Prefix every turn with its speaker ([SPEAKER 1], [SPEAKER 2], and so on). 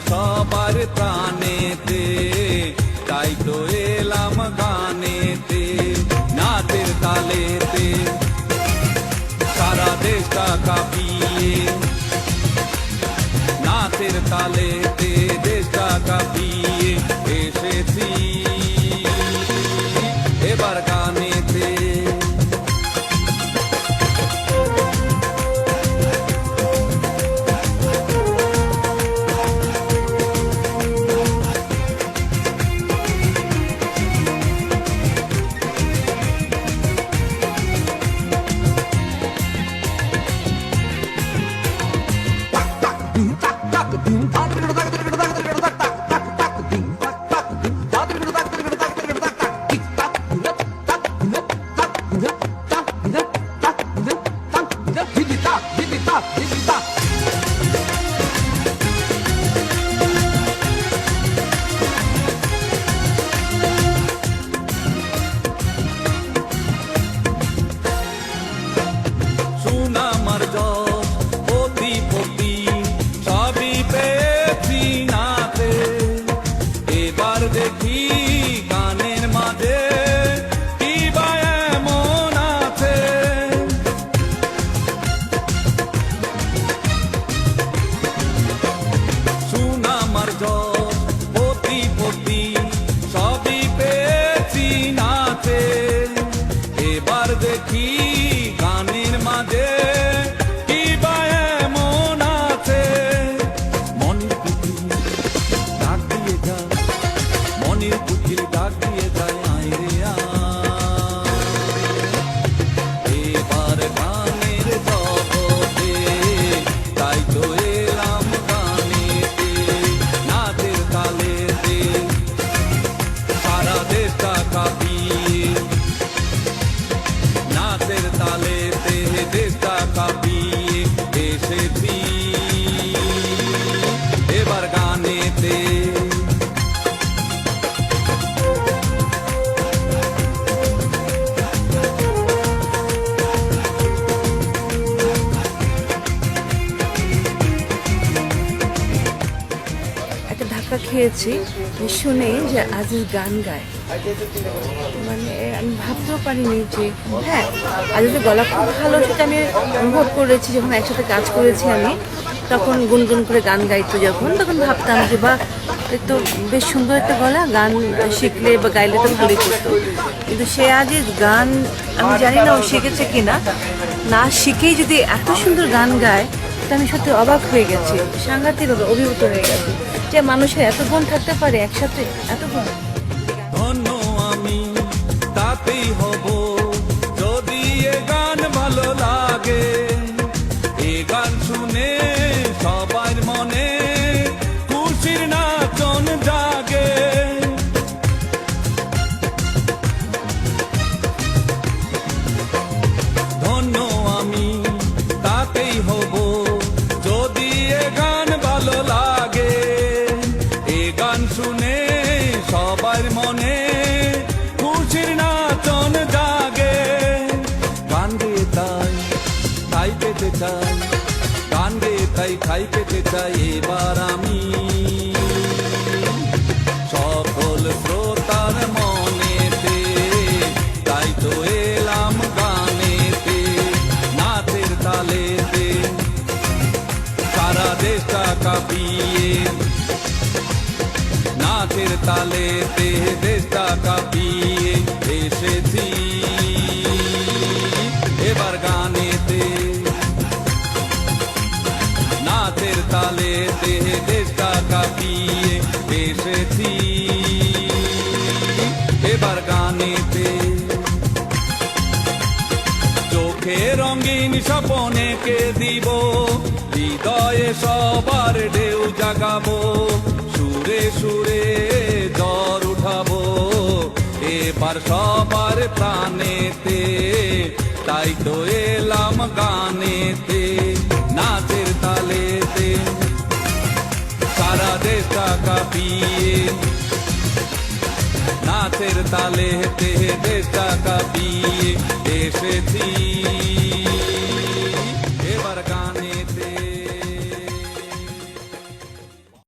[SPEAKER 1] সবার প্রাণেতে, তাই তো এলাম গানেতে, নাচের তালেতে সারা দেশটা কাঁপিয়ে, নাচের তালেতে দেশটা কাঁপিয়ে এসেছি এবার গানেতে। দেখি গানের মাঝে কি বা এমন আছে, সুনামার যশ পতি সবই পেয়েছি নাচে, এবার দেখি গানের মাঝে কি বা এমন আছে। মনের পুতুল ডাক দিয়ে যা, মনের পুতুল ডাক দিয়ে যায় আয় রে এবার গানের জগতে, তাই তো এলাম গানেতে, নাচের তালেতে সারা দেশটা কাঁপিয়ে, নাচের তালেতে দেশটা কাঁপিয়ে এসেছি এবার গানেতে।
[SPEAKER 2] একটা ধাক্কা খেয়েছি শুনে যে আজিজ গান গায়, মানে আমি ভাবতেও পারিনি যে হ্যাঁ আজিজের গলা খুব ভালো, সেটা আমি অনুভব করেছি যখন একসাথে কাজ করেছি আমি, তখন গুনগুন করে গান গাইতো যখন, তখন ভাবতাম যে বা তো বেশ সুন্দর একটা গলা, গান শিখলে বা গাইলে তো ভালোই করতো। কিন্তু সে আজিজ গান আমি জানি না ও শিখেছে কিনা, না শিখেই যদি এত সুন্দর গান গায় তা আমি সত্যি অবাক হয়ে গেছি, সাংঘাতিকভাবে অভিভূত হয়ে গেছি যে মানুষের এত গুণ থাকতে পারে একসাথে, এত গুণ।
[SPEAKER 1] ধন্য আমি তাতেই হব যদি এ গান ভালো লাগে, এ গান শুনে সবার মনে খুশির নাচন জাগে। ধন্য আমি তাতেই হব যদি এ গান ভালো লাগে, এ গান শুনে সবার মনে খুশির নাচন জাগে। গান গেয়ে তাই পেতে চাই, গান গেয়ে তাই পেতে চাই এবার আমি সকল শ্রোতার মনেতে, তাই তো এলাম গানেতে, নাচের তালেতে সারা দেশটা কাঁপিয়ে, নাচের তালেতে দেশটা কাঁপিয়ে এসেছি এবার গানেতে, নাচের তালেতে দেশটা কাঁপিয়ে এসেছি এবার গানেতে। চোখে রঙিন স্বপনেকে দিব, হৃদয়ে সবার ঢেউ জাগাবো, সুরে সুরে জ্বর উঠাবো এবার সবার প্রাণেতে, তাই তো এলাম গানেতে, নাচের তালেতে সারা দেশটা কাঁপিয়ে, নাচের তালেতে দেশটা কাঁপিয়ে এসেছি।